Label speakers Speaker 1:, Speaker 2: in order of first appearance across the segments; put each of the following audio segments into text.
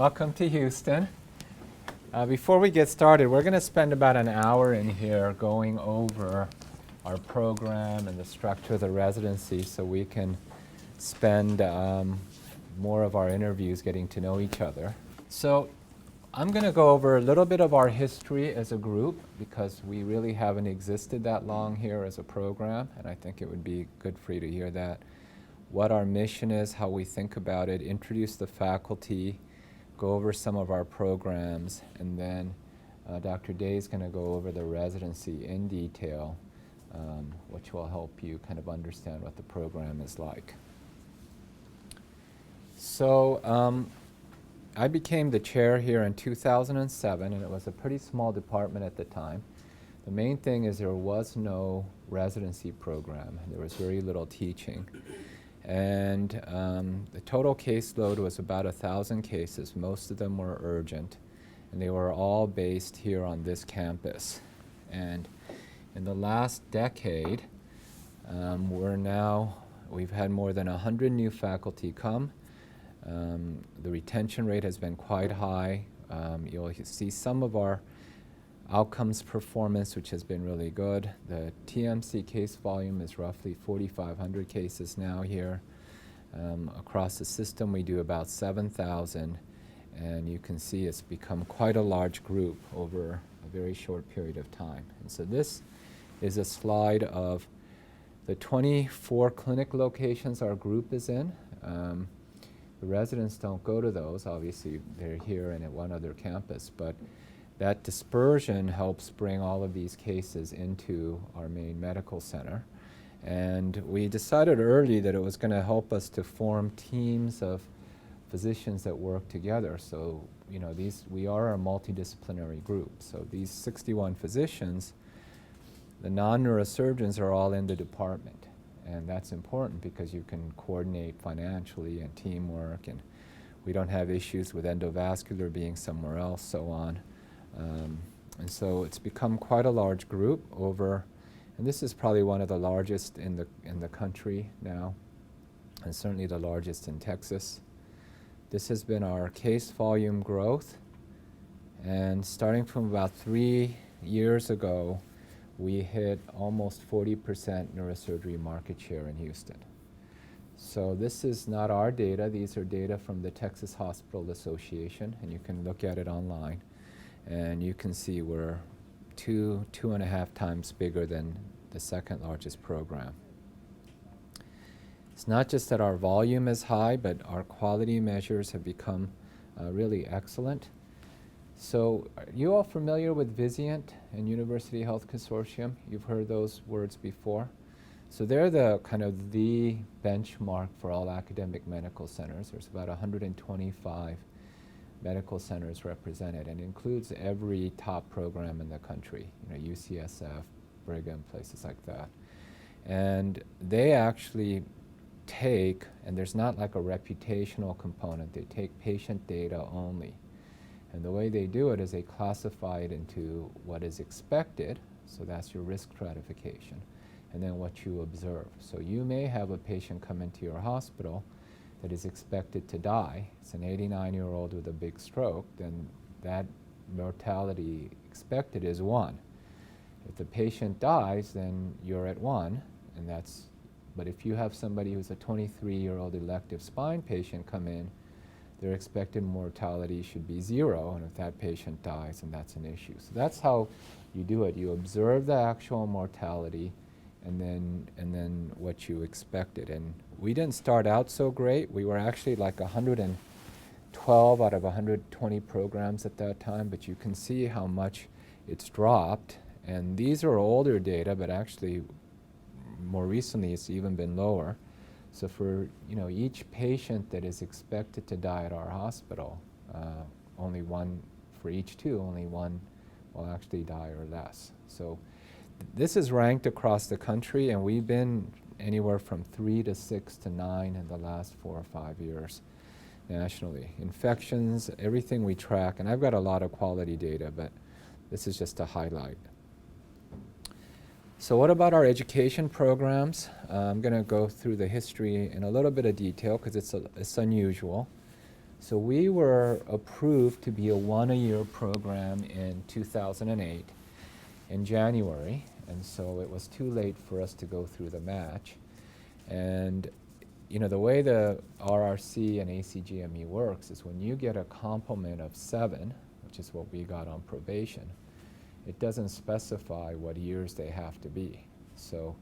Speaker 1: Welcome to Houston. Before we get started, we're going to spend about an hour in here going over our program and the structure of the residency so we can spend more of our interviews getting to know each other. So I'm going to go over a little bit of our history as a group because we really haven't existed that long here as a program, and I think it would be good for you to hear that. What our mission is, how we think about it, introduce the faculty, go over some of our programs, and then Dr. Day is going to go over the residency in detail, which will help you kind of understand what the program is like. So I became the chair here in 2007, and it was a pretty small department at the time. The main thing is there was no residency program. There was very little teaching. And the total caseload was about 1,000 cases. Most of them were urgent, and they were all based here on this campus. And in the last decade, we've had more than 100 new faculty come. The retention rate has been quite high. You'll see some of our outcomes performance, which has been really good. The TMC case volume is roughly 4,500 cases now here. Across the system, we do about 7,000, and you can see it's become quite a large group over a very short period of time. And so this is a slide of the 24 clinic locations our group is in. The residents don't go to those. Obviously, they're here and at one other campus, but that dispersion helps bring all of these cases into our main medical center. And we decided early that it was going to help us to form teams of physicians that work together. So, we are a multidisciplinary group. So these 61 physicians, the non-neurosurgeons are all in the department. And that's important because you can coordinate financially and teamwork, and we don't have issues with endovascular being somewhere else, so on. And so it's become quite a large group and this is probably one of the largest in the country now, and certainly the largest in Texas. This has been our case volume growth, and starting from about 3 years ago, we hit almost 40% neurosurgery market share in Houston. So this is not our data. These are data from the Texas Hospital Association, and you can look at it online. And you can see we're 2.5 times bigger than the second largest program. It's not just that our volume is high, but our quality measures have become really excellent. So are you all familiar with Vizient and University Health Consortium? You've heard those words before. So they're the kind of the benchmark for all academic medical centers. There's about 125 medical centers represented, and includes every top program in the country, UCSF, Brigham, places like that. And they actually take, and there's not like a reputational component, they take patient data only. And the way they do it is they classify it into what is expected, so that's your risk stratification, and then what you observe. So you may have a patient come into your hospital that is expected to die. It's an 89-year-old with a big stroke, then that mortality expected is 1. If the patient dies, then you're at 1, but if you have somebody who's a 23-year-old elective spine patient come in, their expected mortality should be 0, and if that patient dies, then that's an issue. So that's how you do it. You observe the actual mortality, and then what you expected. And we didn't start out so great. We were actually like 112 out of 120 programs at that time, but you can see how much it's dropped. And these are older data, but actually more recently it's even been lower. So for each patient that is expected to die at our hospital, only one for each 2, only 1 will actually die or less. So this is ranked across the country, and we've been anywhere from 3 to 6 to 9 in the last 4 or 5 years nationally. Infections, everything we track, and I've got a lot of quality data, but this is just a highlight. So what about our education programs? I'm going to go through the history in a little bit of detail because it's unusual. So we were approved to be a one-a-year program in 2008 in January, and so it was too late for us to go through the match. And the way the RRC and ACGME works is when you get a complement of 7, which is what we got on probation, it doesn't specify what years they have to be. So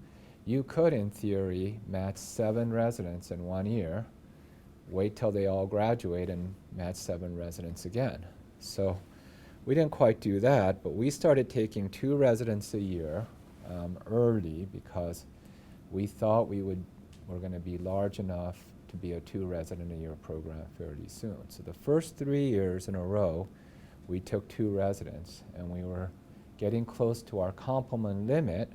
Speaker 1: you could, in theory, match 7 residents in 1 year, wait till they all graduate and match 7 residents again. So we didn't quite do that, but we started taking 2 residents a year early because we thought we're going to be large enough to be a 2 resident a year program fairly soon. So the first 3 years in a row, we took 2 residents, and we were getting close to our complement limit,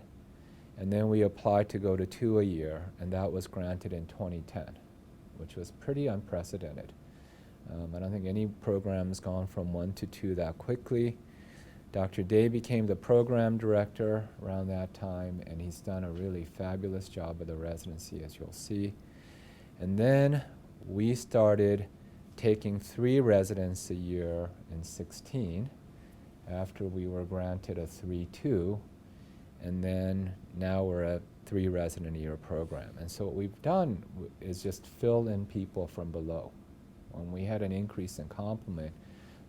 Speaker 1: and then we applied to go to 2 a year, and that was granted in 2010, which was pretty unprecedented. I don't think any program's gone from 1 to 2 that quickly. Dr. Day became the program director around that time, and he's done a really fabulous job of the residency, as you'll see. And then we started taking 3 residents a year in 16 after we were granted a 3-2, and then now we're a 3 resident a year program. And so what we've done is just fill in people from below. When we had an increase in complement,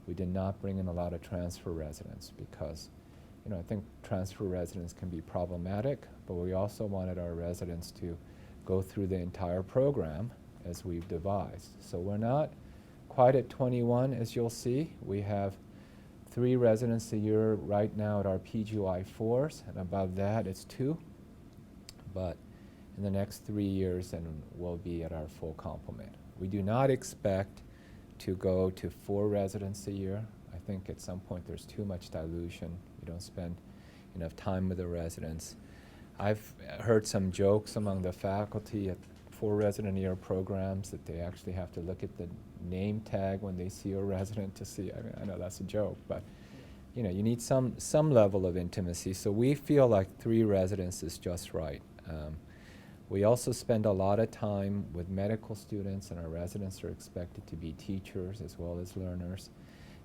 Speaker 1: we did not bring in a lot of transfer residents because, I think transfer residents can be problematic, but we also wanted our residents to go through the entire program as we've devised. So we're not quite at 21, as you'll see. We have 3 residents a year right now at our PGY4s, and above that it's 2. But in the next 3 years, then we'll be at our full complement. We do not expect to go to 4 residents a year. I think at some point there's too much dilution. You don't spend enough time with the residents. I've heard some jokes among the faculty at 4 resident a year programs that they actually have to look at the name tag when they see a resident to see. I know that's a joke, but you need some level of intimacy. So we feel like 3 residents is just right. We also spend a lot of time with medical students, and our residents are expected to be teachers as well as learners.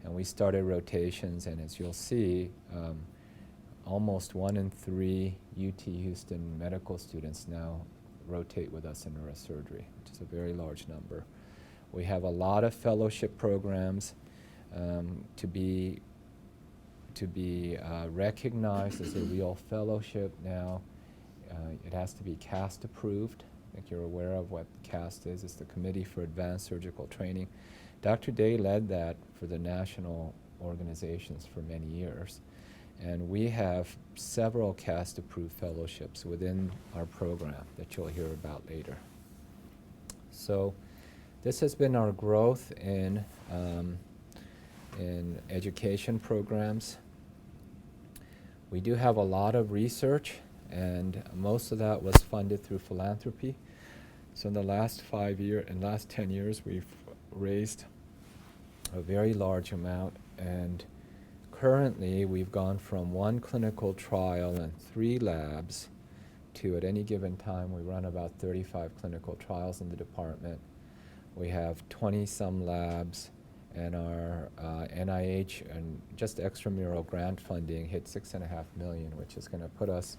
Speaker 1: And we started rotations, and as you'll see, almost 1 in 3 UT Houston medical students now rotate with us in neurosurgery, which is a very large number. We have a lot of fellowship programs to be recognized as a real fellowship now. It has to be CAST approved. I think you're aware of what CAST is. It's the Committee for Advanced Surgical Training. Dr. Day led that for the national organizations for many years. And we have several CAST approved fellowships within our program that you'll hear about later. So this has been our growth in education programs. We do have a lot of research, and most of that was funded through philanthropy. So in the last 10 years, we've raised a very large amount, and currently we've gone from 1 clinical trial and 3 labs to, at any given time, we run about 35 clinical trials in the department. We have 20-some labs, and our NIH and just extramural grant funding hit $6.5 million, which is going to put us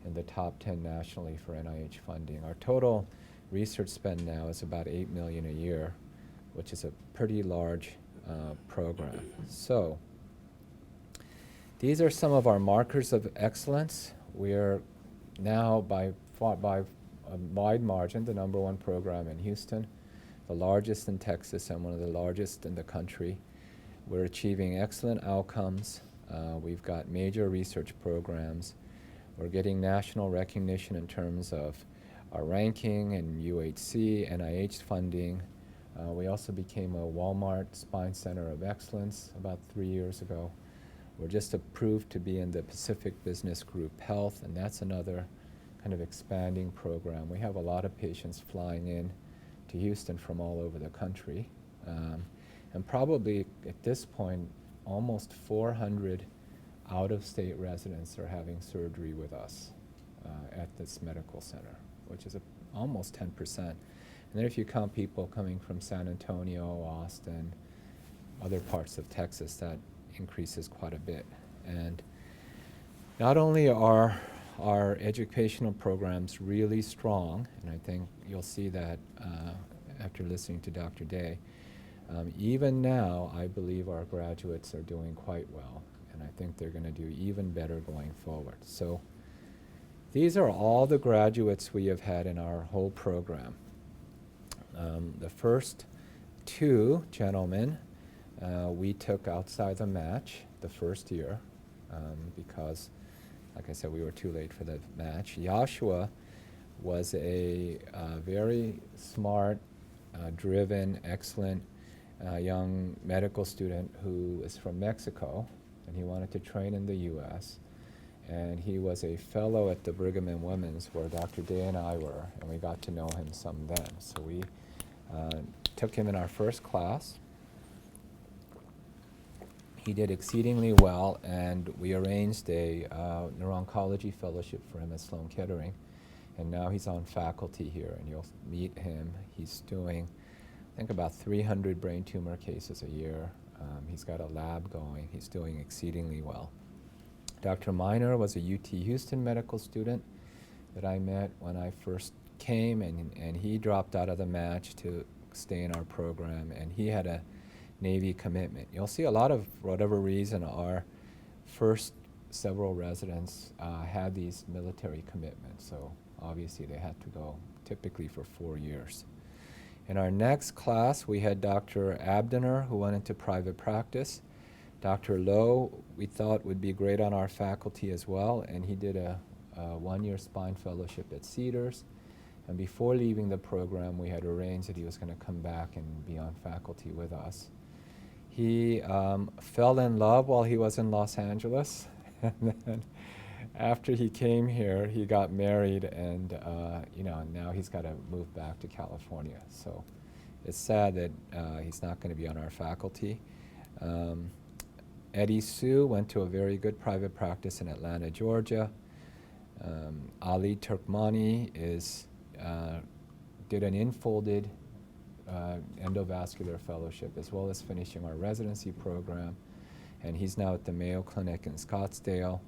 Speaker 1: in the top 10 nationally for NIH funding. Our total research spend now is about $8 million a year, which is a pretty large program. So these are some of our markers of excellence. We are now by a wide margin the #1 program in Houston, the largest in Texas, and one of the largest in the country. We're achieving excellent outcomes. We've got major research programs. We're getting national recognition in terms of our ranking in UHC, NIH funding. We also became a Walmart Spine Center of Excellence about 3 years ago. We're just approved to be in the Pacific Business Group Health, and that's another kind of expanding program. We have a lot of patients flying in to Houston from all over the country. And probably at this point, almost 400 out-of-state residents are having surgery with us at this medical center, which is almost 10%. And then if you count people coming from San Antonio, Austin, other parts of Texas, that increases quite a bit. And not only are our educational programs really strong, and I think you'll see that after listening to Dr. Day, even now I believe our graduates are doing quite well, and I think they're going to do even better going forward. So these are all the graduates we have had in our whole program. The first two gentlemen we took outside the match the first year because, like I said, we were too late for the match. Joshua was a very smart, driven, excellent young medical student who is from Mexico, and he wanted to train in the U.S., and he was a fellow at the Brigham and Women's where Dr. Day and I were, and we got to know him some then. So we took him in our first class. He did exceedingly well, and we arranged a neuro-oncology fellowship for him at Sloan Kettering, and now he's on faculty here, and you'll meet him. He's doing, I think, about 300 brain tumor cases a year. He's got a lab going. He's doing exceedingly well. Dr. Miner was a UT Houston medical student that I met when I first came, and he dropped out of the match to stay in our program, and he had a Navy commitment. You'll see a lot of, for whatever reason, our first several residents had these military commitments, so obviously they had to go typically for 4 years. In our next class, we had Dr. Abdener, who went into private practice. Dr. Lowe, we thought would be great on our faculty as well, and he did a 1-year spine fellowship at Cedars. And before leaving the program, we had arranged that he was going to come back and be on faculty with us. He fell in love while he was in Los Angeles, and then after he came here, he got married, and now he's got to move back to California. So it's sad that he's not going to be on our faculty. Eddie Sue went to a very good private practice in Atlanta, Georgia. Ali Turkmani did an infolded endovascular fellowship as well as finishing our residency program, and he's now at the Mayo Clinic in Scottsdale.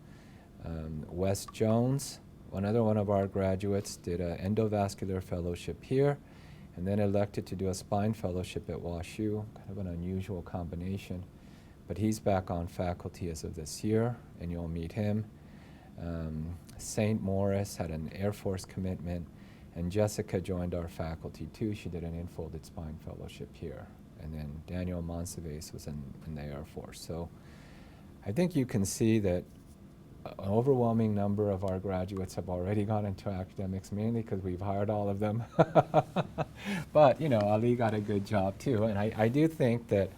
Speaker 1: Wes Jones, another one of our graduates, did an endovascular fellowship here and then elected to do a spine fellowship at WashU, kind of an unusual combination. But he's back on faculty as of this year, and you'll meet him. St. Morris had an Air Force commitment, and Jessica joined our faculty too. She did an infolded spine fellowship here. And then Daniel Monsalves was in the Air Force. So I think you can see that an overwhelming number of our graduates have already gone into academics, mainly because we've hired all of them. But, Ali got a good job too. And I do think that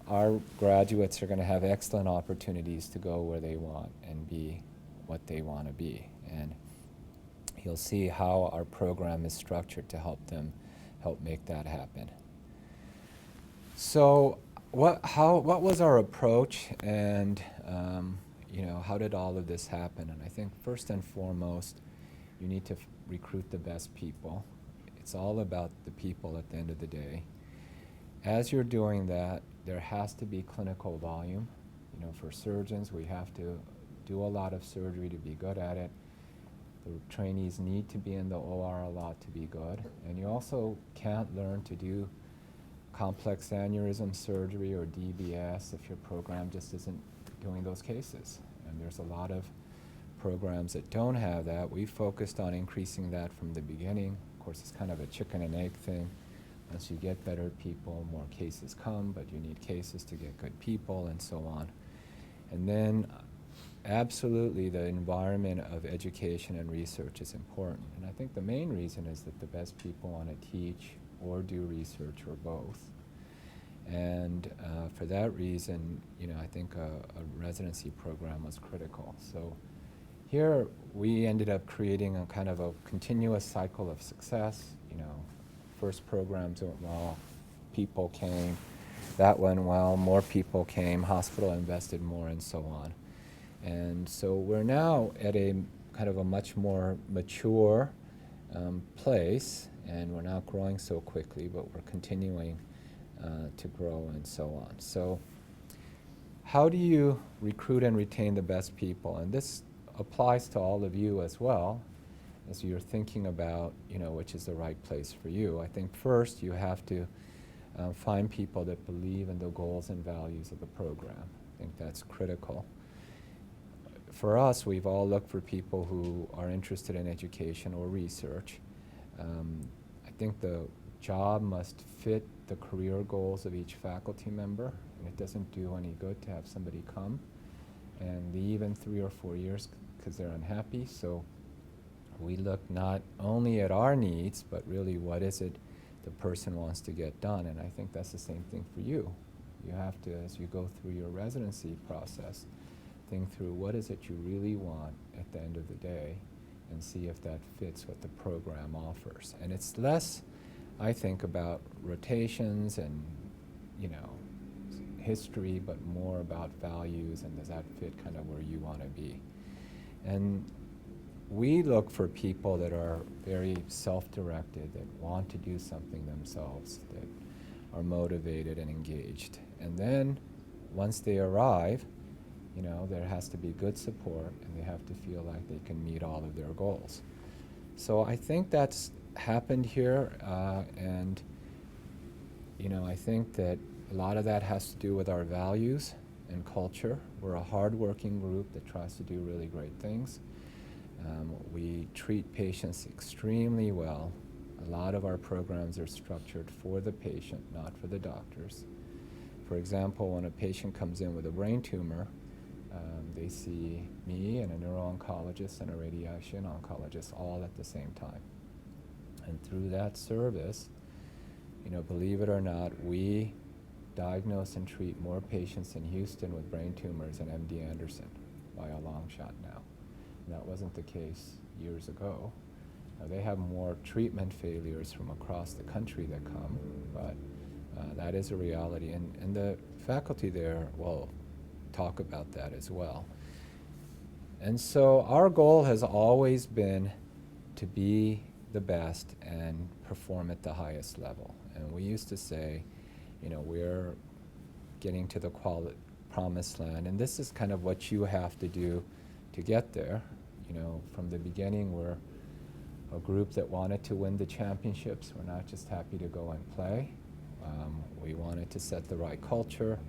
Speaker 1: our graduates are going to have excellent opportunities to go where they want and be what they want to be. And you'll see how our program is structured to help make that happen. So what was our approach, and how did all of this happen? And I think first and foremost, you need to recruit the best people. It's all about the people at the end of the day. As you're doing that, there has to be clinical volume. For surgeons, we have to do a lot of surgery to be good at it. The trainees need to be in the OR a lot to be good. And you also can't learn to do complex aneurysm surgery or DBS if your program just isn't doing those cases. And there's a lot of programs that don't have that. We focused on increasing that from the beginning. Of course, it's kind of a chicken and egg thing. Once you get better people, more cases come, but you need cases to get good people and so on. And then absolutely the environment of education and research is important. And I think the main reason is that the best people want to teach or do research or both. And for that reason, I think a residency program was critical. So here we ended up creating a kind of a continuous cycle of success. First programs went well, people came, that went well, more people came, hospital invested more, and so on. And so we're now at a kind of a much more mature place, and we're not growing so quickly, but we're continuing to grow and so on. So how do you recruit and retain the best people? And this applies to all of you as well, as you're thinking about, which is the right place for you. I think first you have to find people that believe in the goals and values of the program. I think that's critical. For us, we've all looked for people who are interested in education or research. I think the job must fit the career goals of each faculty member, and it doesn't do any good to have somebody come and leave in 3 or 4 years because they're unhappy. So we look not only at our needs, but really what is it the person wants to get done, and I think that's the same thing for you. You have to, as you go through your residency process, think through what is it you really want at the end of the day and see if that fits what the program offers. And it's less, I think, about rotations and, history, but more about values and does that fit kind of where you want to be. And we look for people that are very self-directed, that want to do something themselves, that are motivated and engaged. And then once they arrive, there has to be good support and they have to feel like they can meet all of their goals. So I think that's happened here, and I think that a lot of that has to do with our values and culture. We're a hard-working group that tries to do really great things. We treat patients extremely well. A lot of our programs are structured for the patient, not for the doctors. For example, when a patient comes in with a brain tumor, they see me and a neuro-oncologist and a radiation oncologist all at the same time. And through that service, believe it or not, we diagnose and treat more patients in Houston with brain tumors than MD Anderson by a long shot now. And that wasn't the case years ago. They have more treatment failures from across the country that come, but that is a reality. And the faculty there will talk about that as well. And so our goal has always been to be the best and perform at the highest level. And we used to say, we're getting to the promised land, and this is kind of what you have to do to get there. From the beginning, we're a group that wanted to win the championships. We're not just happy to go and play. We wanted to set the right culture,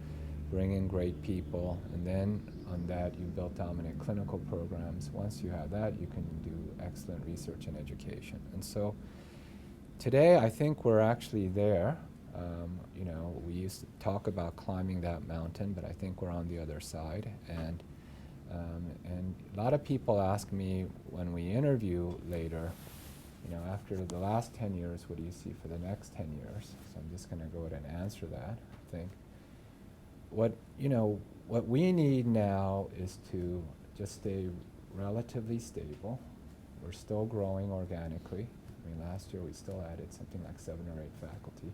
Speaker 1: bring in great people, and then on that you build dominant clinical programs. Once you have that, you can do excellent research and education. And so today I think we're actually there. We used to talk about climbing that mountain, but I think we're on the other side. And a lot of people ask me when we interview later, after the last 10 years, what do you see for the next 10 years? So I'm just going to go ahead and answer that. I think what we need now is to just stay relatively stable. We're still growing organically. Last year we still added something like 7 or 8 faculty.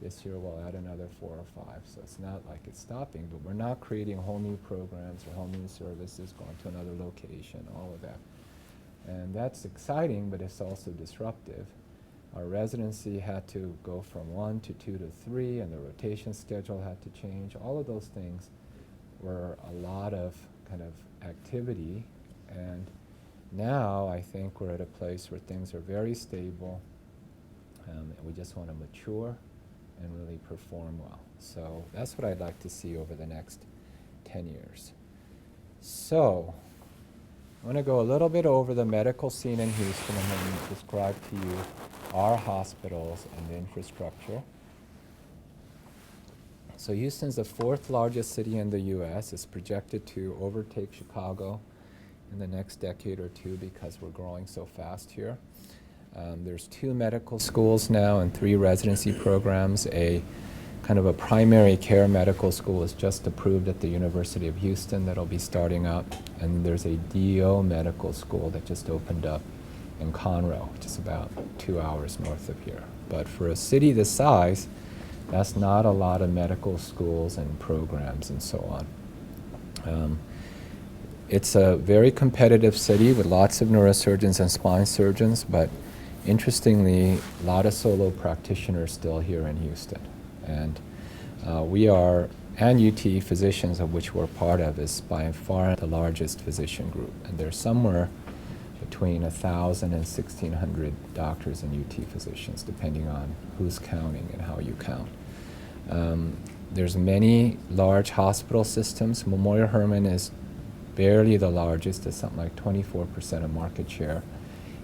Speaker 1: This year we'll add another 4 or 5. So it's not like it's stopping, but we're not creating whole new programs or whole new services, going to another location, all of that. And that's exciting, but it's also disruptive. Our residency had to go from 1 to 2 to 3, and the rotation schedule had to change. All of those things were a lot of kind of activity, and now I think we're at a place where things are very stable, and we just want to mature and really perform well. So that's what I'd like to see over the next 10 years. So I want to go a little bit over the medical scene in Houston and then describe to you our hospitals and the infrastructure. So Houston's the 4th largest city in the US. It's projected to overtake Chicago in the next decade or 2 because we're growing so fast here. There's 2 medical schools now and 3 residency programs. A kind of a primary care medical school is just approved at the University of Houston that'll be starting up. And there's a DO medical school that just opened up in Conroe, which is about 2 hours north of here. But for a city this size, that's not a lot of medical schools and programs and so on. It's a very competitive city with lots of neurosurgeons and spine surgeons, but interestingly, a lot of solo practitioners still here in Houston. And we are, and UT Physicians, of which we're part of, is by far the largest physician group. And there's somewhere between 1,000 and 1,600 doctors and UT physicians, depending on who's counting and how you count. There's many large hospital systems. Memorial Hermann is barely the largest, it's something like 24% of market share.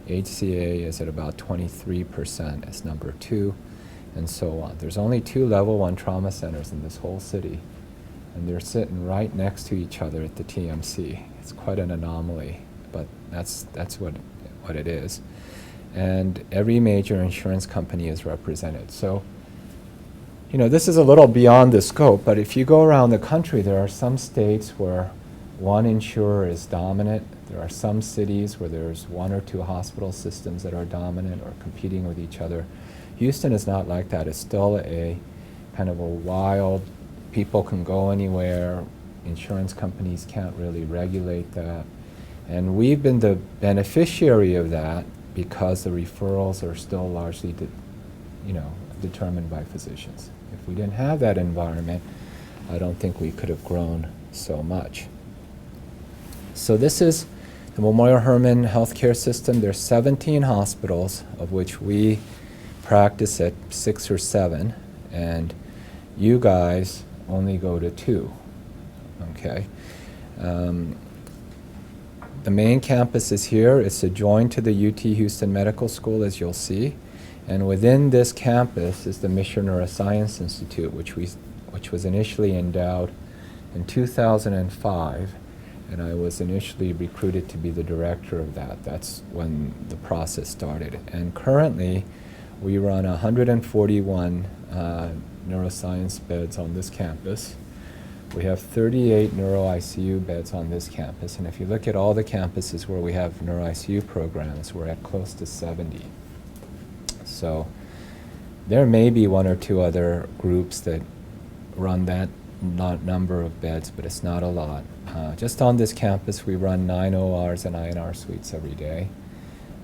Speaker 1: HCA is at about 23% as number 2, and so on. There's only 2 level 1 trauma centers in this whole city, and they're sitting right next to each other at the TMC. It's quite an anomaly, but that's what it is. And every major insurance company is represented. So, you know, this is a little beyond the scope, but if you go around the country, there are some states where one insurer is dominant. There are some cities where there's 1 or 2 hospital systems that are dominant or competing with each other. Houston is not like that. It's still a kind of a wild, people can go anywhere, insurance companies can't really regulate that. And we've been the beneficiary of that because the referrals are still largely determined by physicians. If we didn't have that environment, I don't think we could have grown so much. So this is the Memorial Hermann healthcare system. There's 17 hospitals, of which we practice at 6 or 7, and you guys only go to 2, okay? The main campus is here. It's adjoined to the UT Houston Medical School, as you'll see. And within this campus is the Mischer Neuroscience Institute, which was initially endowed in 2005. And I was initially recruited to be the director of that. That's when the process started. And currently, we run 141 neuroscience beds on this campus. We have 38 neuro-ICU beds on this campus. And if you look at all the campuses where we have neuro-ICU programs, we're at close to 70. So there may be 1 or 2 other groups that run that number of beds, but it's not a lot. Just on this campus, we run 9 ORs and INR suites every day.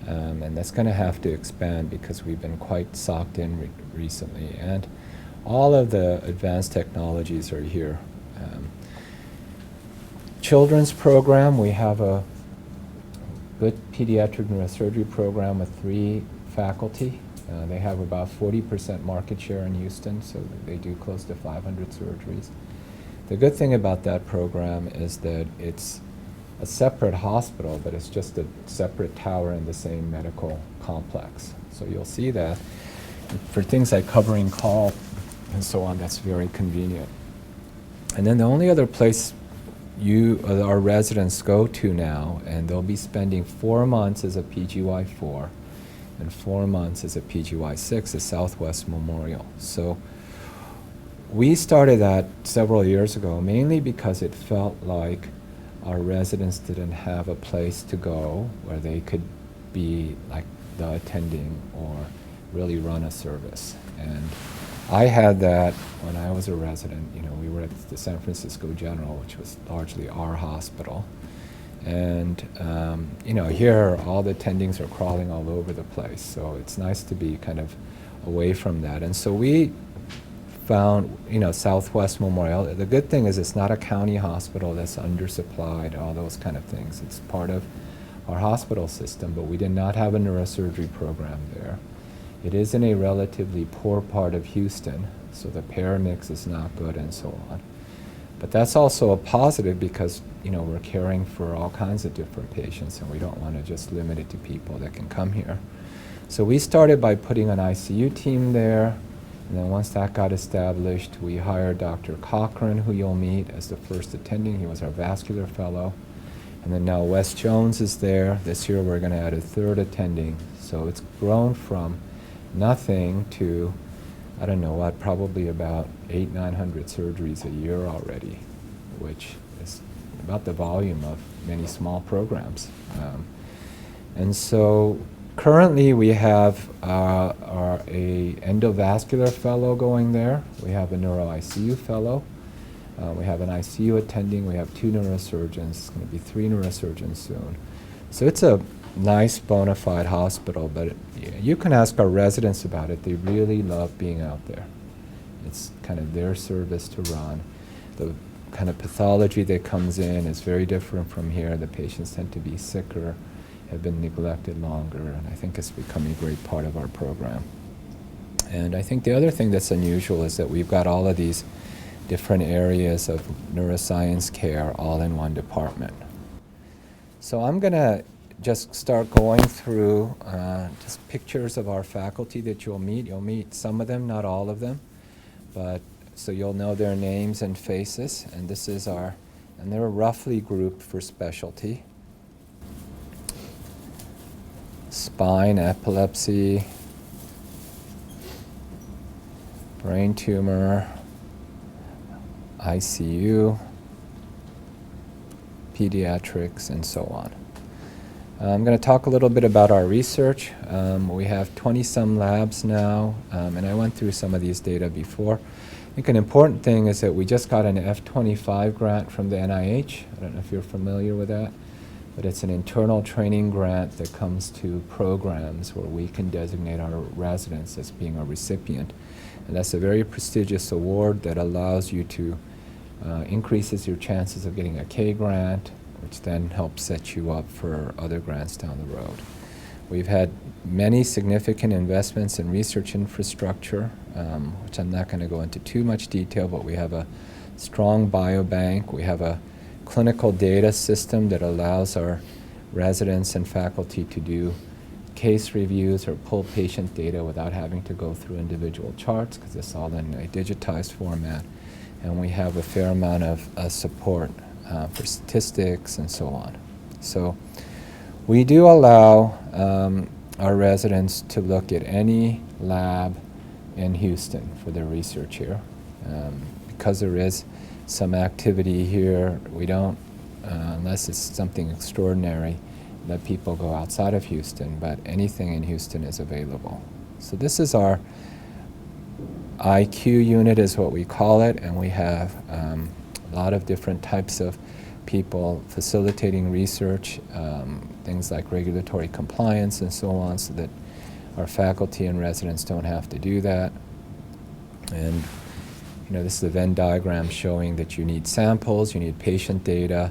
Speaker 1: And that's going to have to expand because we've been quite socked in recently. And all of the advanced technologies are here. Children's program, we have a good pediatric neurosurgery program with 3 faculty. They have about 40% market share in Houston, so they do close to 500 surgeries. The good thing about that program is that it's a separate hospital, but it's just a separate tower in the same medical complex. So you'll see that for things like covering call and so on, that's very convenient. And then the only other place our residents go to now, and they'll be spending 4 months as a PGY4 and 4 months as a PGY6, is Southwest Memorial. So we started that several years ago, mainly because it felt like our residents didn't have a place to go where they could be like the attending or really run a service. And I had that when I was a resident. You know, we were at the San Francisco General, which was largely our hospital. And, you know, here all the attendings are crawling all over the place. So it's nice to be kind of away from that. And so we found, you know, Southwest Memorial. The good thing is it's not a county hospital that's undersupplied, all those kind of things. It's part of our hospital system, but we did not have a neurosurgery program there. It is in a relatively poor part of Houston, so the payer mix is not good and so on. But that's also a positive because, you know, we're caring for all kinds of different patients and we don't want to just limit it to people that can come here. So we started by putting an ICU team there, and then once that got established, we hired Dr. Cochran, who you'll meet as the first attending. He was our vascular fellow. And then now Wes Jones is there. This year we're going to add a 3rd attending. So it's grown from nothing to, I don't know what, probably about 800-900 surgeries a year already, which is about the volume of many small programs. And so currently we have a endovascular fellow going there. We have a neuro-ICU fellow. We have an ICU attending. We have 2 neurosurgeons. It's going to be 3 neurosurgeons soon. So it's a nice bona fide hospital, but you can ask our residents about it. They really love being out there. It's kind of their service to run. The kind of pathology that comes in is very different from here. The patients tend to be sicker, have been neglected longer, and I think it's becoming a great part of our program. And I think the other thing that's unusual is that we've got all of these different areas of neuroscience care all in one department. So I'm going to just start going through just pictures of our faculty that you'll meet. You'll meet some of them, not all of them, but so you'll know their names and faces. And this is our, and they're roughly grouped for specialty. Spine, epilepsy, brain tumor, ICU, pediatrics, and so on. I'm going to talk a little bit about our research. We have 20-some labs now, and I went through some of these data before. I think an important thing is that we just got an F-25 grant from the NIH. I don't know if you're familiar with that, but it's an internal training grant that comes to programs where we can designate our residents as being a recipient. And that's a very prestigious award that allows you to increases your chances of getting a K grant, which then helps set you up for other grants down the road. We've had many significant investments in research infrastructure, which I'm not going to go into too much detail, but we have a strong biobank. We have a clinical data system that allows our residents and faculty to do case reviews or pull patient data without having to go through individual charts, because it's all in a digitized format. And we have a fair amount of support for statistics and so on. So we do allow our residents to look at any lab in Houston for their research here. Because there is some activity here, we don't, unless it's something extraordinary, let people go outside of Houston, but anything in Houston is available. So this is our IQ unit is what we call it, and we have a lot of different types of people facilitating research, things like regulatory compliance and so on, so that our faculty and residents don't have to do that. And you know, this is a Venn diagram showing that you need samples, you need patient data,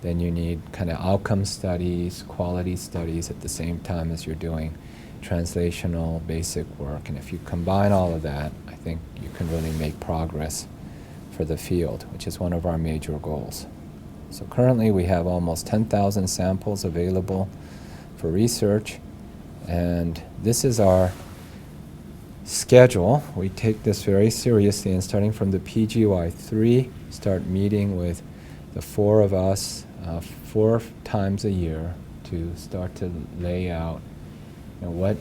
Speaker 1: then you need kind of outcome studies, quality studies at the same time as you're doing translational basic work. And if you combine all of that, I think you can really make progress for the field, which is one of our major goals. So currently we have almost 10,000 samples available for research, and this is our schedule. We take this very seriously, and starting from the PGY3, start meeting with the four of us 4 times a year to start to lay out, you know, what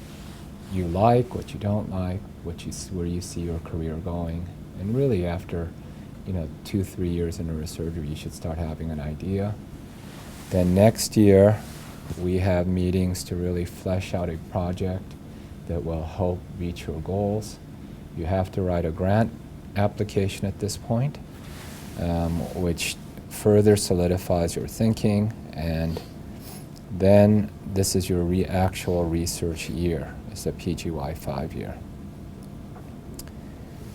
Speaker 1: you like, what you don't like, where you see your career going. And really after 2-3 years in neurosurgery, you should start having an idea. Then next year, we have meetings to really flesh out a project that will help reach your goals. You have to write a grant application at this point, which further solidifies your thinking, and then this is your actual research year. It's a PGY 5 year.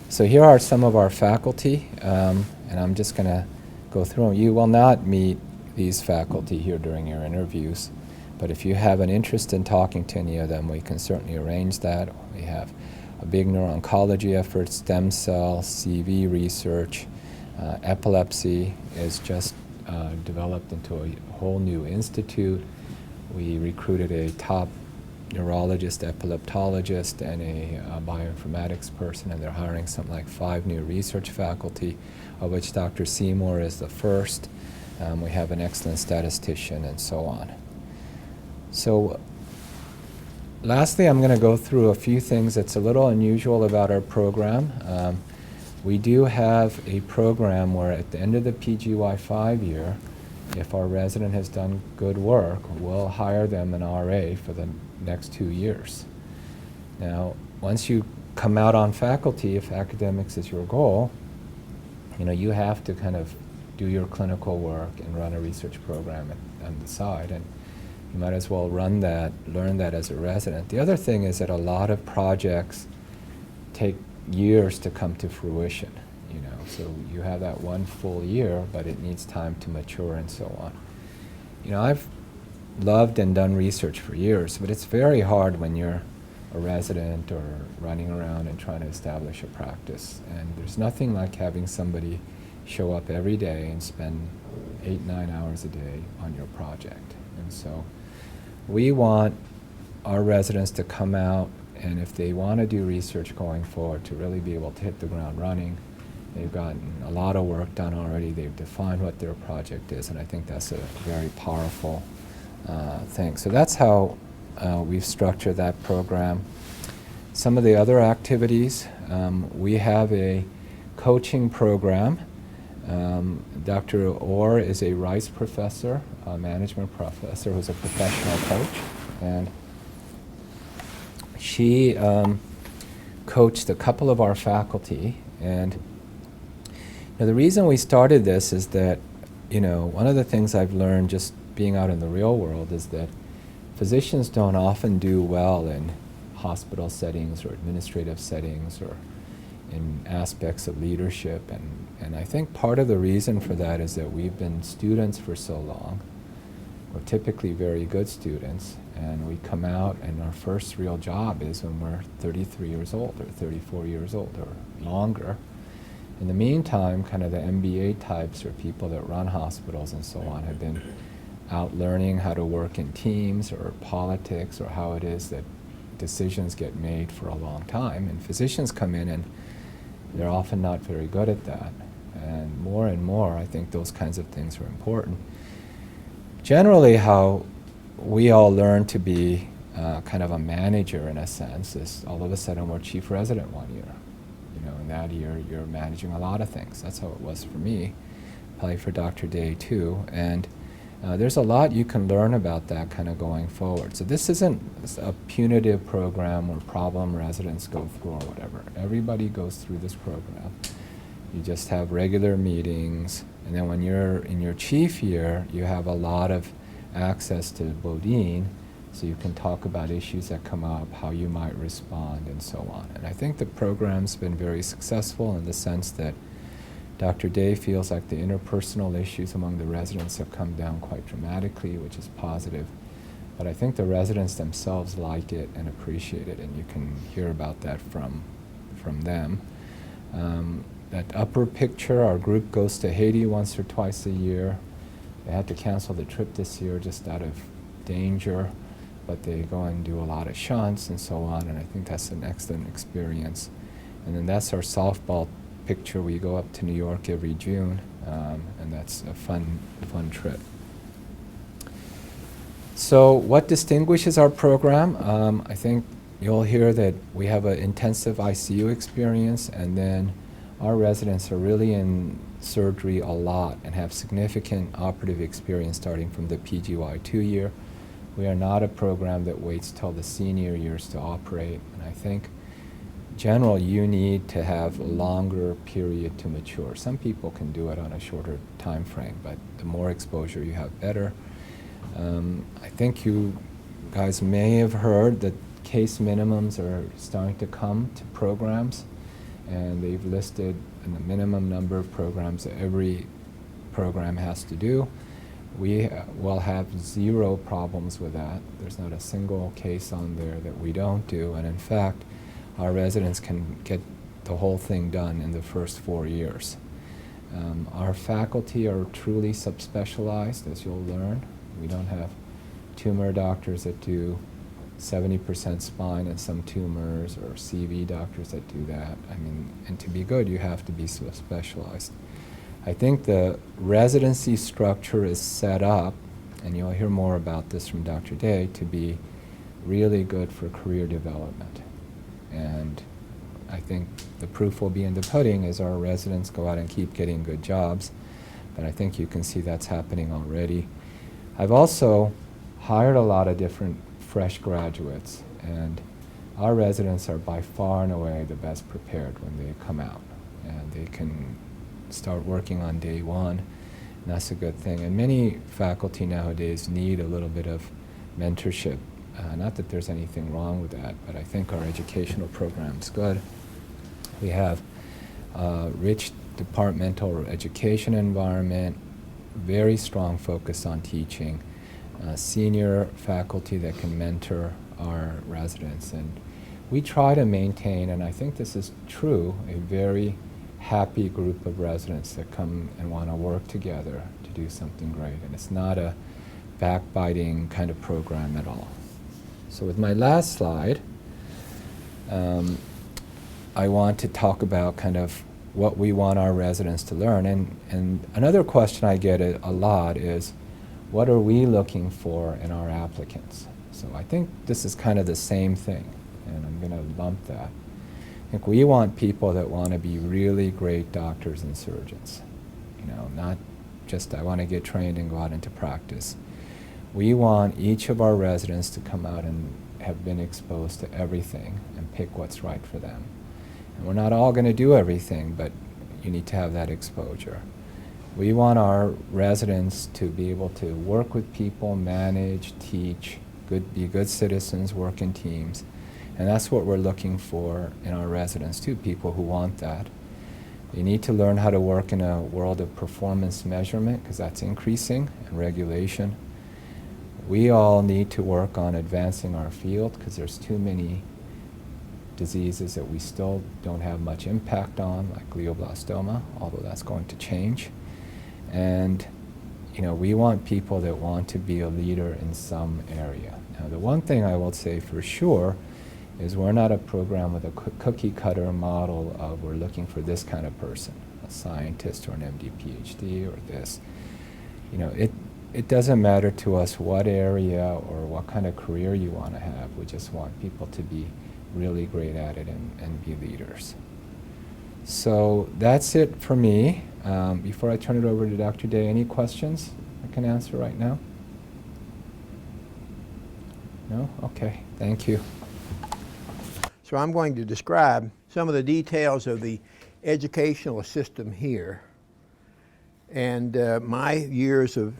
Speaker 1: So here are some of our faculty, and I'm just going to go through them. You will not meet these faculty here during your interviews, but if you have an interest in talking to any of them, we can certainly arrange that. We have a big neuro-oncology effort, stem cell, CV research. Epilepsy is just developed into a whole new institute. We recruited a top neurologist, epileptologist, and a bioinformatics person, and they're hiring something like 5 new research faculty, of which Dr. Seymour is the first. We have an excellent statistician, and so on. So lastly, I'm going to go through a few things that's a little unusual about our program. We do have a program where at the end of the PGY 5 year, if our resident has done good work, we'll hire them an RA for the next 2 years. Now, once you come out on faculty, if academics is your goal, you have to kind of do your clinical work and run a research program on the side. And you might as well learn that as a resident. The other thing is that a lot of projects take years to come to fruition, you know, so you have that one full year, but it needs time to mature and so on. You know, I've loved and done research for years, but it's very hard when you're a resident or running around and trying to establish a practice. And there's nothing like having somebody show up every day and spend 8-9 hours a day on your project. And so we want our residents to come out, and if they want to do research going forward, to really be able to hit the ground running. They've gotten a lot of work done already. They've defined what their project is, and I think that's a very powerful thing. So that's how we've structured that program. Some of the other activities, we have a coaching program. Dr. Orr is a Rice professor, a management professor who's a professional coach, and she coached a couple of our faculty. And now the reason we started this is that, you know, one of the things I've learned just being out in the real world is that physicians don't often do well in hospital settings or administrative settings or in aspects of leadership. And I think part of the reason for that is that we've been students for so long. We're typically very good students, and we come out and our first real job is when we're 33 years old or 34 years old or longer. In the meantime, kind of the MBA types or people that run hospitals and so on have been out learning how to work in teams or politics or how it is that decisions get made for a long time. And physicians come in and they're often not very good at that. And more, I think those kinds of things are important. Generally, how we all learn to be kind of a manager in a sense is all of a sudden we're chief resident one year. You know, in that year you're managing a lot of things. That's how it was for me, probably for Dr. Day too. And there's a lot you can learn about that kind of going forward. So this isn't a punitive program where problem residents go through or whatever. Everybody goes through this program. You just have regular meetings, and then when you're in your chief year, you have a lot of access to Bodine, so you can talk about issues that come up, how you might respond, and so on. And I think the program's been very successful in the sense that Dr. Day feels like the interpersonal issues among the residents have come down quite dramatically, which is positive. But I think the residents themselves like it and appreciate it, and you can hear about that from them. That upper picture, our group goes to Haiti once or twice a year. They had to cancel the trip this year just out of danger, but they go and do a lot of shunts and so on, and I think that's an excellent experience. And then that's our softball picture. We go up to New York every June, and that's a fun trip. So what distinguishes our program? I think you'll hear that we have an intensive ICU experience, and then our residents are really in surgery a lot and have significant operative experience starting from the PGY2 year. We are not a program that waits till the senior years to operate, and I think in general you need to have a longer period to mature. Some people can do it on a shorter time frame, but the more exposure you have, better. I think you guys may have heard that case minimums are starting to come to programs, and they've listed the minimum number of programs that every program has to do. We will have zero problems with that. There's not a single case on there that we don't do, and in fact, our residents can get the whole thing done in the first 4 years. Our faculty are truly subspecialized, as you'll learn. We don't have tumor doctors that do 70% spine and some tumors, or CV doctors that do that. I mean, and to be good, you have to be so specialized. I think the residency structure is set up, and you'll hear more about this from Dr. Day, to be really good for career development. And I think the proof will be in the pudding as our residents go out and keep getting good jobs, but I think you can see that's happening already. I've also hired a lot of different fresh graduates, and our residents are by far and away the best prepared when they come out, and they can start working on day one, and that's a good thing. And many faculty nowadays need a little bit of mentorship. Not that there's anything wrong with that, but I think our educational program's good. We have rich departmental education environment, very strong focus on teaching, senior faculty that can mentor our residents. And we try to maintain, and I think this is true, a very happy group of residents that come and want to work together to do something great. And it's not a backbiting kind of program at all. So with my last slide, I want to talk about kind of what we want our residents to learn. And another question I get a lot is, what are we looking for in our applicants? So I think this is kind of the same thing, and I'm going to lump that. I think we want people that want to be really great doctors and surgeons. You know, not just I want to get trained and go out into practice. We want each of our residents to come out and have been exposed to everything and pick what's right for them. And we're not all going to do everything, but you need to have that exposure. We want our residents to be able to work with people, manage, teach, be good citizens, work in teams. And that's what we're looking for in our residents too, people who want that. They need to learn how to work in a world of performance measurement, because that's increasing, and regulation. We all need to work on advancing our field, because there's too many diseases that we still don't have much impact on, like glioblastoma, although that's going to change. And you know, we want people that want to be a leader in some area. Now, the one thing I will say for sure is we're not a program with a cookie cutter model of we're looking for this kind of person, a scientist or an MD, PhD or this. You know, it doesn't matter to us what area or what kind of career you want to have. We just want people to be really great at it and be leaders. So that's it for me. Before I turn it over to Dr. Day, any questions I can answer right now? No? Okay, thank you.
Speaker 2: So I'm going to describe some of the details of the educational system here. And my years of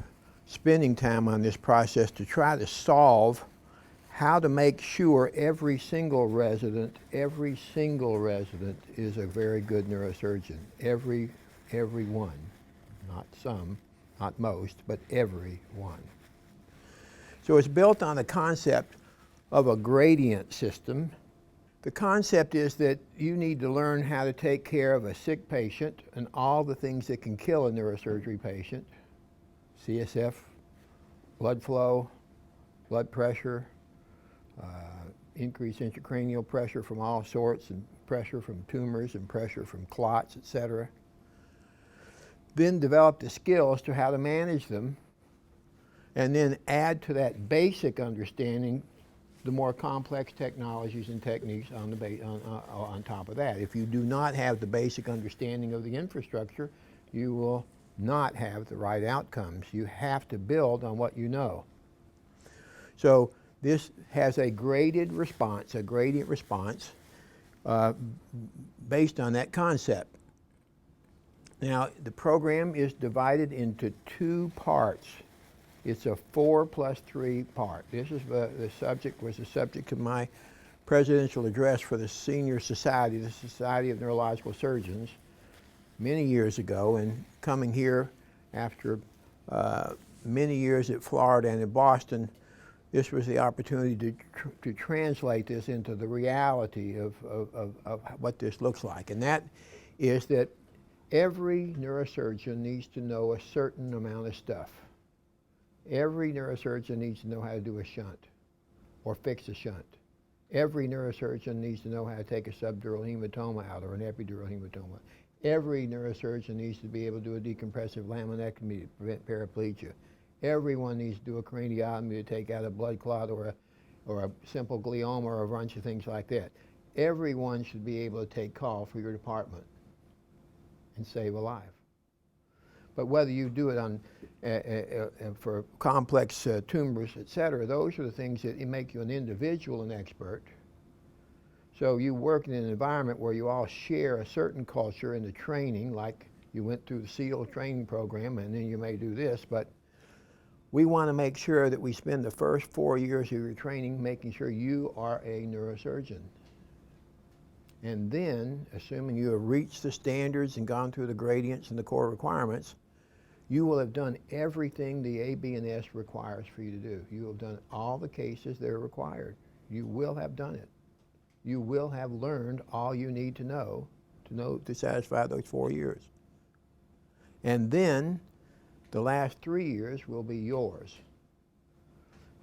Speaker 2: spending time on this process to try to solve how to make sure every single resident is a very good neurosurgeon. Every one, not some, not most, but every one. So it's built on the concept of a gradient system. The concept is that you need to learn how to take care of a sick patient and all the things that can kill a neurosurgery patient: CSF, blood flow, blood pressure, increased intracranial pressure from all sorts, and pressure from tumors and pressure from clots, etc. Then develop the skills to how to manage them, and then add to that basic understanding the more complex technologies and techniques on top of that. If you do not have the basic understanding of the infrastructure, you will not have the right outcomes. You have to build on what you know. So this has a gradient response based on that concept. Now, the program is divided into two parts. It's a 4+3 part. This is the subject of my presidential address for the senior society, the Society of Neurological Surgeons, many years ago, and coming here after many years at Florida and in Boston, this was the opportunity to translate this into the reality of what this looks like. And that is that every neurosurgeon needs to know a certain amount of stuff. Every neurosurgeon needs to know how to do a shunt or fix a shunt. Every neurosurgeon needs to know how to take a subdural hematoma out or an epidural hematoma. Every neurosurgeon needs to be able to do a decompressive laminectomy to prevent paraplegia. Everyone needs to do a craniotomy to take out a blood clot or a simple glioma or a bunch of things like that. Everyone should be able to take call for your department and save a life. But whether you do it on for complex tumors, etc., those are the things that make you an individual and expert. So you work in an environment where you all share a certain culture in the training, like you went through the SEAL training program, and then you may do this. But We want to make sure that we spend the first 4 years of your training making sure you are a neurosurgeon. And then, assuming you have reached the standards and gone through the gradients and the core requirements, you will have done everything the ABNS requires for you to do. You have done all the cases that are required. You will have done it. You will have learned all you need to know to satisfy those 4 years. And then the last 3 years will be yours.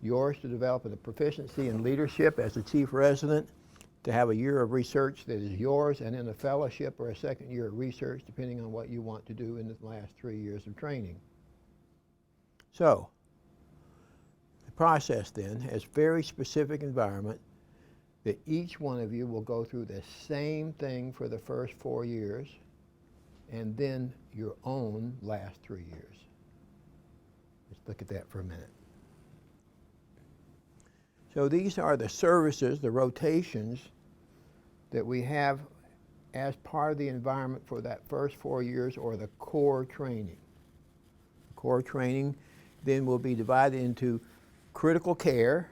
Speaker 2: Yours to develop a proficiency in leadership as a chief resident, to have a year of research that is yours, and then a fellowship or a second year of research, depending on what you want to do in the last 3 years of training. So, the process then has very specific environment that each one of you will go through the same thing for the first 4 years, and then your own last 3 years. Let's look at that for a minute. So these are the services, the rotations that we have as part of the environment for that first 4 years, or the core training. Core training then will be divided into critical care,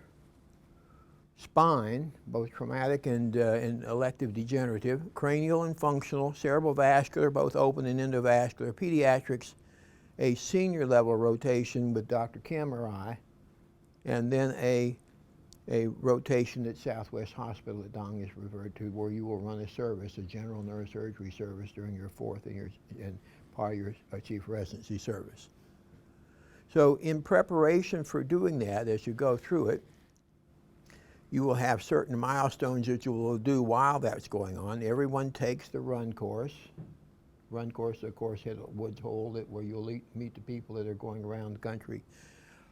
Speaker 2: spine, both traumatic and elective degenerative, cranial and functional, cerebral vascular, both open and endovascular, pediatrics, a senior level rotation with Dr. Kim or I, and then a rotation at Southwest Hospital that Dong is referred to, where you will run a service, a general neurosurgery service, during your 4th and part of your chief residency service. So in preparation for doing that, as you go through it, you will have certain milestones that you will do while that's going on. Everyone takes the run course. Run course, of course, Woods hold it, where you'll meet the people that are going around the country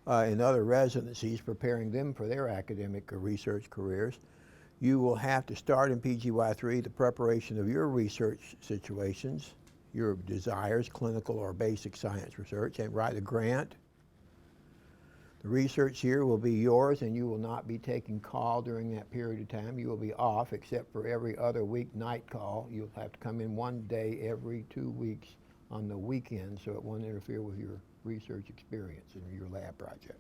Speaker 2: in other residencies, preparing them for their academic or research careers. You will have to start in PGY3 the preparation of your research situations, your desires, clinical or basic science research, and write a grant. The research here will be yours, and you will not be taking call during that period of time. You will be off except for every other week night call. You'll have to come in 1 day every 2 weeks on the weekend, so it won't interfere with your research experience and your lab project.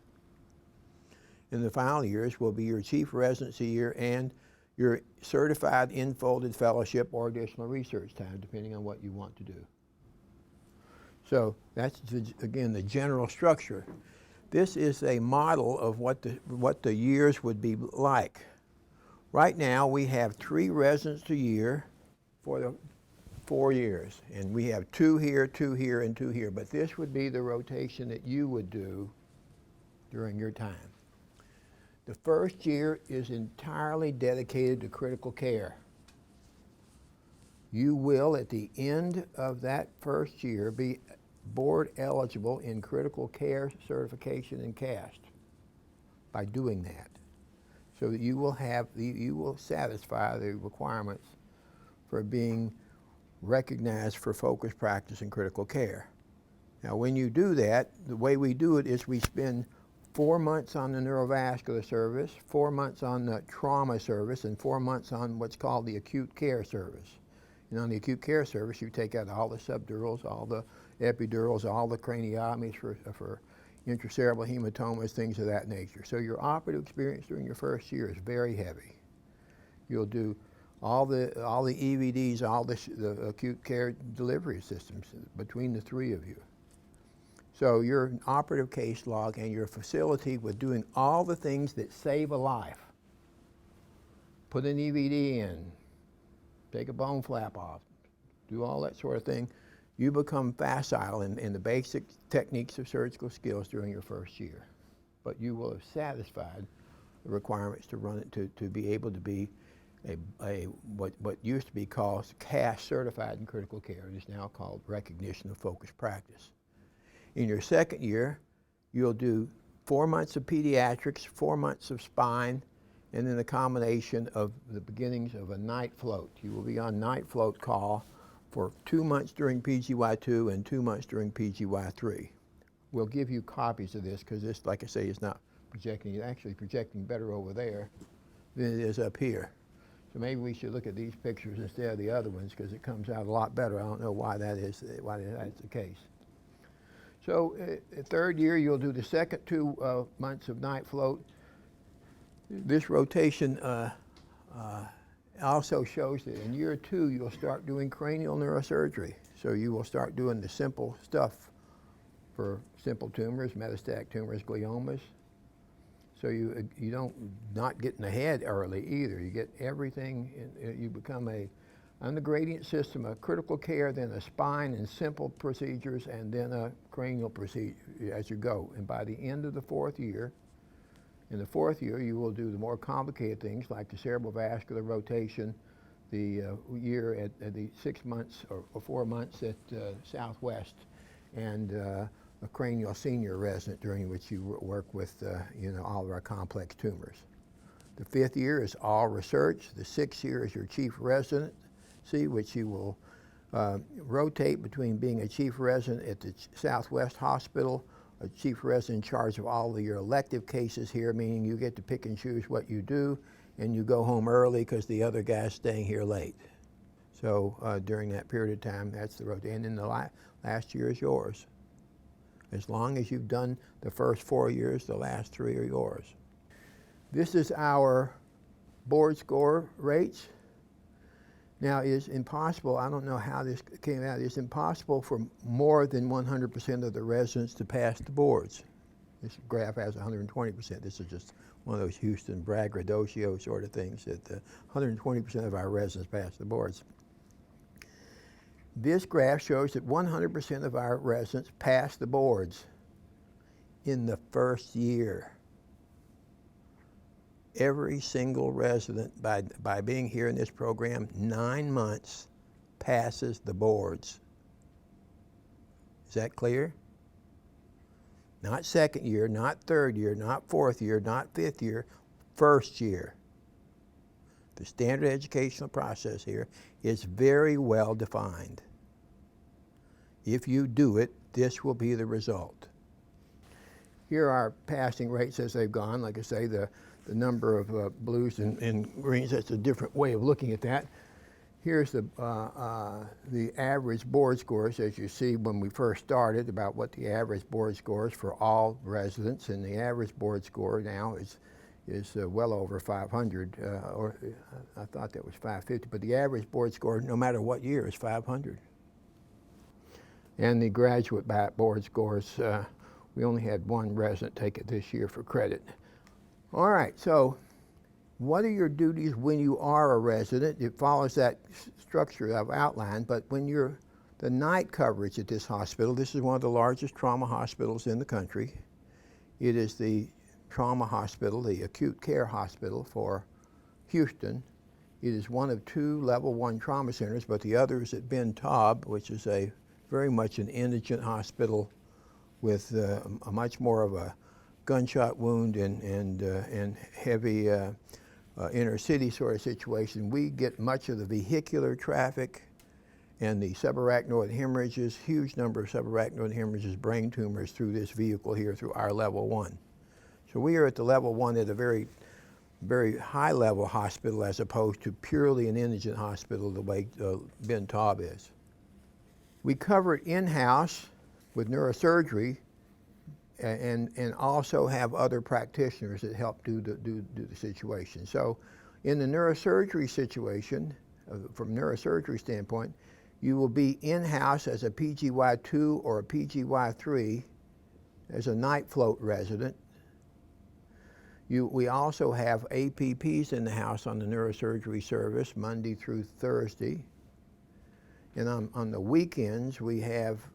Speaker 2: In the final years will be your chief residency year and your certified enfolded fellowship or additional research time, depending on what you want to do. So that's, again, the general structure. This is a model of what the years would be like. Right now we have 3 residents a year for the 4 years, and we have 2 here, 2 here, and 2 here, but this would be the rotation that you would do during your time. The first year is entirely dedicated to critical care. You will, at the end of that first year, be board eligible in critical care certification and CAST by doing that, so that you will satisfy the requirements for being recognized for focused practice in critical care. Now, when you do that, the way we do it is we spend 4 months on the neurovascular service, 4 months on the trauma service, and 4 months on what's called the acute care service. And on the acute care service, you take out all the subdurals, all the epidurals, all the craniotomies for intracerebral hematomas, things of that nature. So your operative experience during your first year is very heavy. You'll do all the EVDs, all the acute care delivery systems between the 3 of you. So your operative case log and your facility with doing all the things that save a life. Put an EVD in, take a bone flap off, do all that sort of thing. You become facile in the basic techniques of surgical skills during your first year. But you will have satisfied the requirements to run it, to be able to be what used to be called CAST certified in critical care. It is now called recognition of focused practice. In your second year, you'll do 4 months of pediatrics, 4 months of spine, and then a combination of the beginnings of a night float. You will be on night float call for 2 months during PGY2 and 2 months during PGY3. We'll give you copies of this because this, like I say, is not projecting. It's actually projecting better over there than it is up here. So maybe we should look at these pictures instead of the other ones because it comes out a lot better. I don't know why that is, why that's the case. So third year, you'll do the second 2 months of night float. This rotation also shows that in year 2, you'll start doing cranial neurosurgery. So you will start doing the simple stuff for simple tumors, metastatic tumors, gliomas. So you don't not get in the head early either. You get everything, you become on the gradient system, a critical care, then a spine and simple procedures, and then a cranial procedure as you go. And by the end of the 4th year, in the 4th year, you will do the more complicated things like the cerebral vascular rotation, the year at the 6 months or 4 months at Southwest, and a cranial senior resident during which you work with all of our complex tumors. The 5th year is all research. The 6th year is your chief residency, which you will rotate between being a chief resident at the Southwest Hospital, a chief resident in charge of all of your elective cases here, meaning you get to pick and choose what you do, and you go home early because the other guy's staying here late. So during that period of time, that's the rotation. And then the last year is yours. As long as you've done the first 4 years, the last 3 are yours. This is our board score rates. Now, it is impossible, I don't know how this came out, it's impossible for more than 100% of the residents to pass the boards. This graph has 120%. This is just one of those Houston braggadocio sort of things that 120% of our residents pass the boards. This graph shows that 100% of our residents pass the boards in the first year. Every single resident, by being here in this program, 9 months, passes the boards. Is that clear? Not second year, not third year, not 4th year, not 5th year, first year. The standard educational process here is very well defined. If you do it, this will be the result. Here are passing rates as they've gone. Like I say, the number of blues and greens, that's a different way of looking at that. Here's the average board scores, as you see when we first started, about what the average board scores for all residents, and the average board score now is well over 500, or I thought that was 550, but the average board score, no matter what year, is 500. And the graduate board scores, we only had one resident take it this year for credit. All right, so what are your duties when you are a resident? It follows that structure I've outlined, but when you're the night coverage at this hospital, this is one of the largest trauma hospitals in the country. It is the trauma hospital, the acute care hospital for Houston. It is one of 2 level 1 trauma centers, but the other is at Ben Taub, which is very much an indigent hospital with a much more of a gunshot wound and heavy inner city sort of situation. We get much of the vehicular traffic and the subarachnoid hemorrhages, huge number of subarachnoid hemorrhages, brain tumors through this vehicle here, through our level 1. So we are at the level 1 at a very, very high level hospital as opposed to purely an indigent hospital the way Ben Taub is. We cover it in-house with neurosurgery, and also have other practitioners that help do the situation. So in the neurosurgery situation, from neurosurgery standpoint, you will be in-house as a PGY2 or a PGY3 as a night float resident. We also have APPs in the house on the neurosurgery service Monday through Thursday. And on the weekends, we have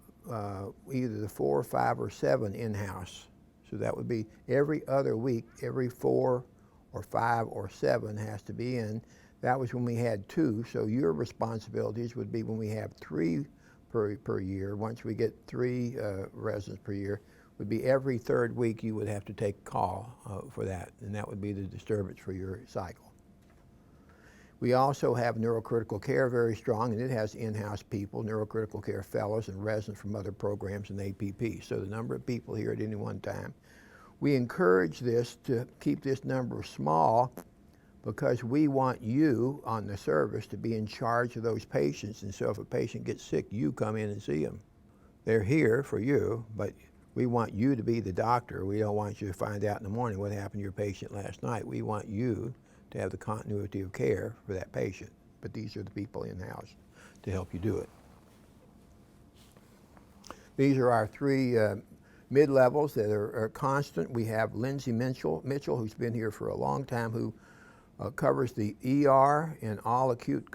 Speaker 2: either the 4, 5, or 7 in-house. So that would be every other week, every 4 or 5 or 7 has to be in. That was when we had 2, so your responsibilities would be when we have 3 per year. Once we get 3 residents per year, would be every 3rd week you would have to take call for that, and that would be the disturbance for your cycle. We also have neurocritical care very strong, and it has in-house people, neurocritical care fellows and residents from other programs and APP. So the number of people here at any one time. We encourage this to keep this number small because we want you on the service to be in charge of those patients. And so if a patient gets sick, you come in and see them. They're here for you, but we want you to be the doctor. We don't want you to find out in the morning what happened to your patient last night. We want you to have the continuity of care for that patient. But these are the people in-house to help you do it. These are our three mid-levels that are constant. We have Lindsay Mitchell, who's been here for a long time, who covers the ER and all acute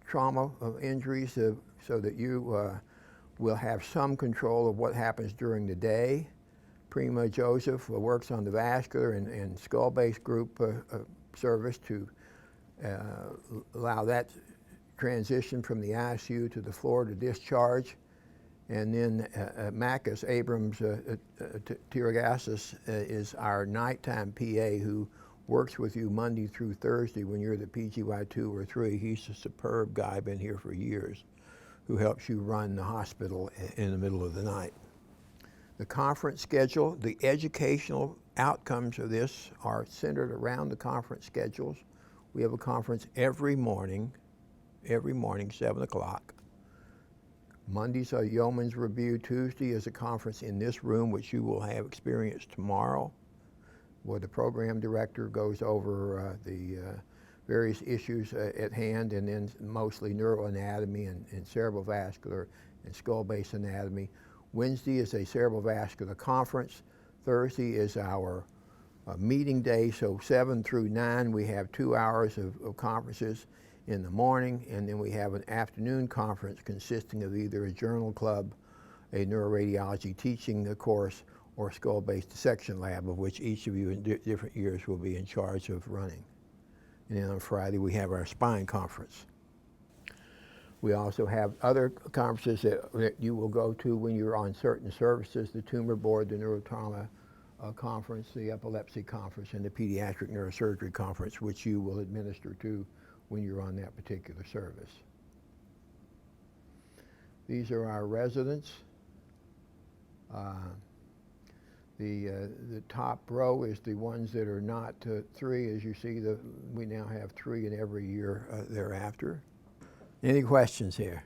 Speaker 2: trauma injuries so that you will have some control of what happens during the day. Prima Joseph works on the vascular and skull-based group service to allow that transition from the ICU to the floor to discharge. And then Makis Abrams Tiragassis is our nighttime PA who works with you Monday through Thursday when you're the PGY 2 or 3. He's a superb guy, been here for years, who helps you run the hospital in the middle of the night. The conference schedule, the educational outcomes of this are centered around the conference schedules. We have a conference every morning, 7 o'clock. Monday's a yeoman's review. Tuesday is a conference in this room, which you will have experience tomorrow, where the program director goes over the various issues at hand, and then mostly neuroanatomy and cerebral vascular and skull-base anatomy. Wednesday is a cerebral vascular conference. Thursday is our meeting day, so 7 through 9 we have 2 hours of conferences in the morning, and then we have an afternoon conference consisting of either a journal club, a neuroradiology teaching course, or skull-based dissection lab, of which each of you in different years will be in charge of running. And then on Friday we have our spine conference. We also have other conferences that you will go to when you're on certain services, the tumor board, the neurotrauma conference, the epilepsy conference, and the pediatric neurosurgery conference, which you will administer to when you're on that particular service. These are our residents. The top row is the ones that are not 3. As you see, we now have 3 in every year thereafter. Any questions here?